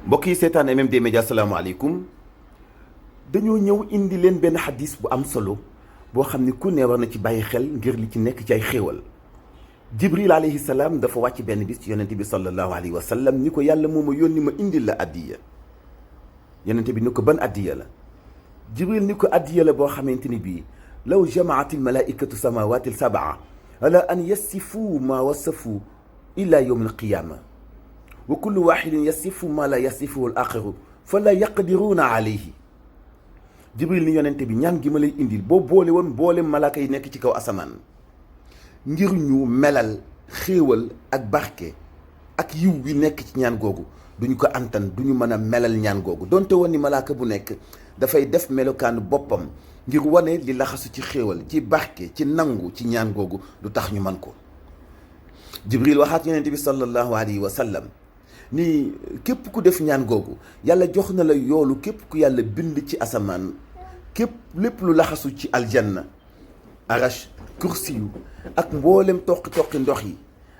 mbokk yi seetaan MMD Média salaamaaleykum dañoo ñëw indi leen benn xadis bu am solo boo xam ni ku ne war na ci bàyyi xel ngir li ci nekk ci ay xéewal jibril alayhi salaam dafa wàcc benn bis ci yonente bi sallallahu alayhi wa sallam ni ko yàlla moo ma yónni ma indil la addiya yonente bi ni ko ban addiya la jibril ni ko addiya la boo xamante ni bii law jamaat almalaikatu samawati alsabaa ala an yasifu ma wasafu ila yowm alqiyama wa kullu waxidin yasifu ma la yasifuhu al axiru fa la yaqdiruuna alayhi jibril ni yonente bi ñaan gi ma lay indil boo boole woon boole malaaka yi nekk ci kaw asamaan ngir ñu melal xéewal ak barke ak yiw bi nekk ci ñaan googu duñu ko antan duñu mën a melal ñaan googu donte woon ni malaaka bu nekk dafay def melokaanu boppam ngir wane li laxasu ci xéewal ci barke ci nangu ci ñaan googu du tax ñu man ko jibril waxaat yonente bi sallallahu alayhi wa sallam ni képp ku def ñaan googu yàlla jox na la yoolu képp ku yàlla bind ci asamaan képp lépp lu laxasu ci aljanna arash kursiyu ak mbooleem toqi ndox yi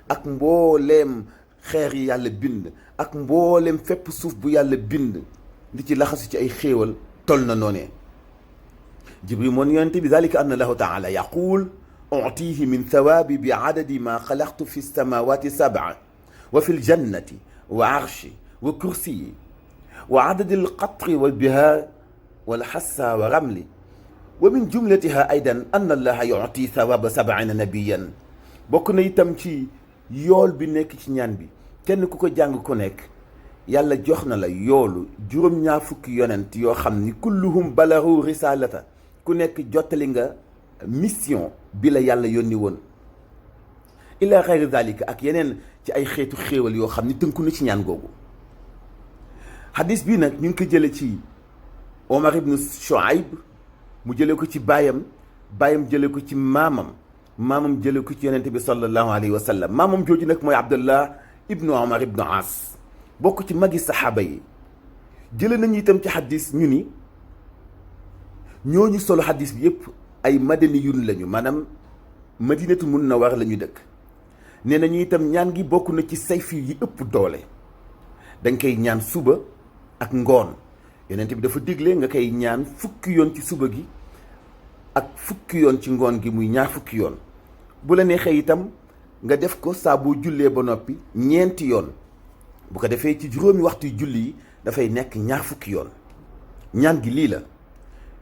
ak mbooleem xeer yi yàlla bind ak mbooleem fépp suuf bu yàlla bind li ci laxasu ci ay xéewal tol na noonee jibril moon yonente bi dalika anna lahu taala yaqul utihi min thawaabi bi adadi ma xalaqtu fi samawati sab'a wa fi ljannati wa arshi wa kursiyi wa adadi alqatri walbihaar walxassa wa ramli wa min jumlatiha aydan an allaha yuti thawaba sabaina nabiyan bokk na itam ci yool bi nekk ci ñaan bi kenn ku ko jàng ku nekk yàlla jox na la yoolu juróom-ñaar fukki yonent yoo xam ni kulluhum balaru risalata ku nekk jottali nga mission bi la yàlla yónni woon ila xayri dalika ak yeneen ci ay xeetu xéewal yoo xam ni tënku na ci ñaan googu xadis bii nag ñu ngi ko jële ci Omar ibn Shuaib mu jële ko ci baayam jële ko ci maamam jële ko ci yonente bi sallallahu alayhi wa sallam maamam jooju nag mooy Abdullah ibnu Omar ibnu As bokk ci magi saxaaba yi jële nañu itam ci xadis ñu ni ñooñu solo xadis bi yëpp ay madaniyun lañu maanaam madinatu munawwara la ñu dëkk nee nañu itam ñaan gi bokk na ci sayfi yi ëpp doole danga koy ñaan suba ak ngoon yonent bi dafa digle nga koy ñaan fukki yoon ci suba gi ak fukki yoon ci ngoon gi muy ñaar fukki yoon bu la neexee itam nga def ko saa boo jullee ba noppi ñeenti yoon bu ko defee ci juróomi waxtu julli yi dafay nekk ñaar fukki yoon ñaan gi lii la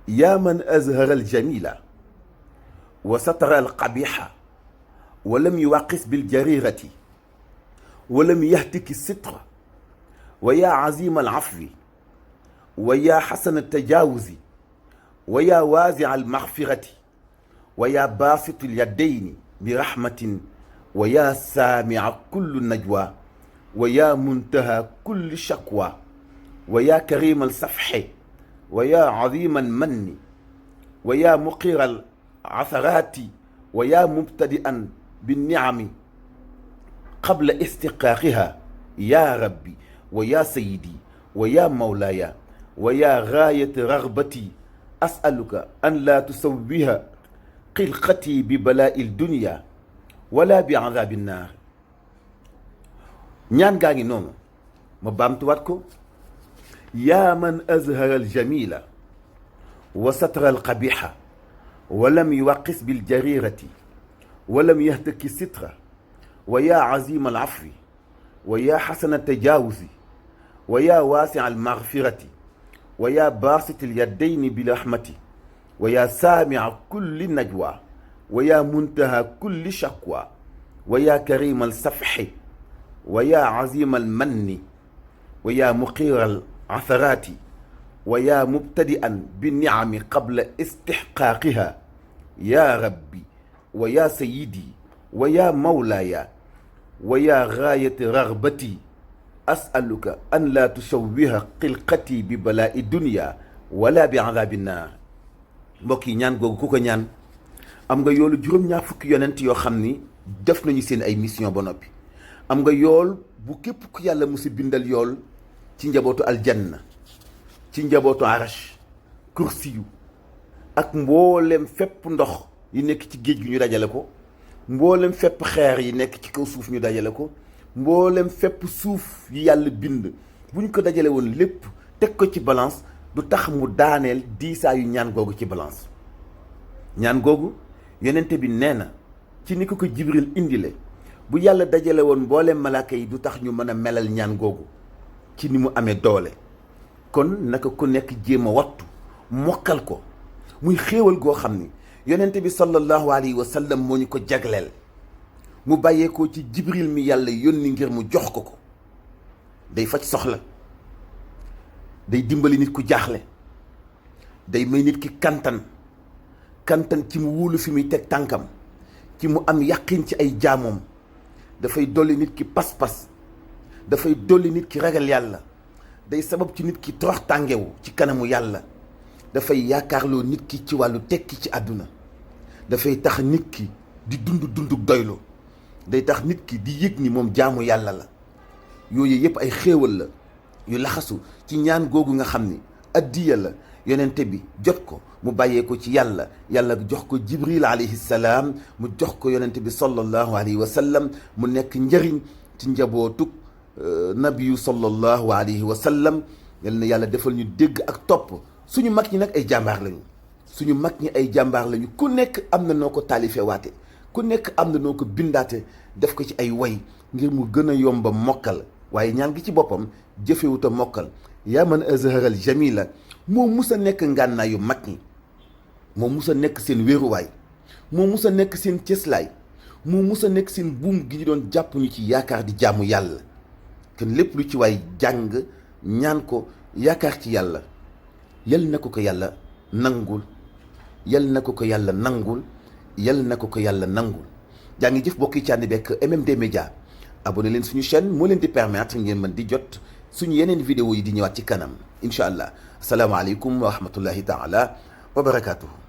yaa man azhara al jamila wa satara al qabiha wa lam yuwaqis bil jarirati wa lam yahtiki sitra wa yaa azima al afwi wa yaa xasana al tajawuzi wa yaa waasi al maxfirati wa yaa baasitu al yaddayni bi rahmatin wa yaa saamia kullu najwa wa yaa muntaha kulli shakwa wa yaa karima al safxe wa yaa azima al manni wa yaa muqira al asaraati wa yaa mubtadi'an binniami qabla istiqaaqiha yaa rabbi wa yaa sayidi wa yaa mawlaaya wa yaa gaayata ragbati asaluka an laa tusawwiha xilqati bi balaa'i dunya wala bi azaabi naar ñaan gaa ngi noonu ma baamtuwaat ko yaa man azhara aljamila wa satara alqabiha wa lam yuwaqis biljarirati wa lam yahtaki sitra wa yaa azima alafwi wa yaa xasana tajawuzi wa yaa waasi'a almaghfirati wa yaa baasita alyaddayni birahmati wa yaa saami'a kulli najwa wa yaa muntaha kulli shakwa wa yaa karima alsafxi wa yaa azima almanni wa yaa muqira alasaraati wa yaa mubtadi'an binni'ami qabla istixqaaqiha yaa rabbi wa yaa sayidi wa yaa mawlaaya wa yaa gaayata ragbati asaluka an laa tusawwiha xilqati bi balaa'i dunya wala bi azaabi naar mbokk yi ñaan googu ku ko ñaan am nga yoolu juróom-ñaar fukki yonent yoo xam ni def nañu seen ay mission ba noppi am nga yool bu képp ku yàlla musi bindal yool ci njabootu aljanna ci njabootu arash kursiyu ak mboolem fépp ndox yi nekk ci géej gi ñu dajale ko mboolem fépp xeer yi nekk ci kaw suuf ñu dajale ko mboolem fépp suuf yi yàlla bind bu ñu ko dajale woon lépp teg ko ci balance du tax mu daaneel diisaayu ñaan googu ci balance. ñaan googu yonente bi nee na ci ni ko Jibril indile bu yàlla dajale woon mboolem malaaka yi du tax ñu mën a melal ñaan googu ci ni mu amee doole. kon naka ku nekk jéem a wattu mokkal ko muy xéewal goo xam ni yonente bi sallallahu alayhi wa sallam moo ñu ko jagleel mu bàyyeekoo ci Jibril mi yàlla yónni ngir mu jox ko ko. day faj soxla, day dimbali nit ku jaaxle, day may nit ki kantan ci mu wóolu fi muy teg tànkam, ci mu am yàqin ci ay jaamoom, dafay dolli nit ki pas-pas, dafay dolli nit ki ragal yàlla, day sabab ci nit ki torox tàngewu ci kanamu yàlla, dafay yaakaarloo nit ki ci wàllu tekki ci àdduna, dafay tax nit ki di dund doylu, day tax nit ki di yëg ni moom jaamu yàlla la. yooyu yëpp ay xéewal la yu laxasu ci ñaan googu nga xam ni addiya la yonente bi jot ko mu bàyyee ko ci yàlla jox ko Jibril alayhi salaam mu jox ko yonente bi sallallahu alayhi wa sallam mu nekk njëriñ ci njabootug nabiyu sallallahu alayhi wa sallam. yal na yàlla defal ñu dégg ak topp. suñu mag ñi nag ay jàmbaar lañu ku nekk am na noo ko taalifee waate, ku nekk am na noo ko bindaate def ko ci ay way ngir mu gën a yomba mokkal. waaye ñaan gi ci boppam jëfewuta mokkal. yaa man azharal jamila moo mus a nekk ngànnaayu mag ñi, moo mus a nekk seen wéeruwaay, moo mus a nekk seen cëslaay, moo mus a nekk seen buum gi ñu doon jàpp ñu ci yaakaar di jaamu yàlla. kon lépp lu ci waay jàng ñaan ko yaakaar ci yàlla yal na ko ko yàlla nangul, yal na ko ko yàlla nangul, yal na ko ko yàlla nangul. jaa ngi jëf bokk yi ci ànd bekk MMD Média. abonné leen suñu chaîne moo leen di permettre ngeen mën di jot suñu yeneen vidéo yi di ñëwaat ci kanam incha allah. asalaamaaleykum wa rahmatullahi taala wa barakaatuhu.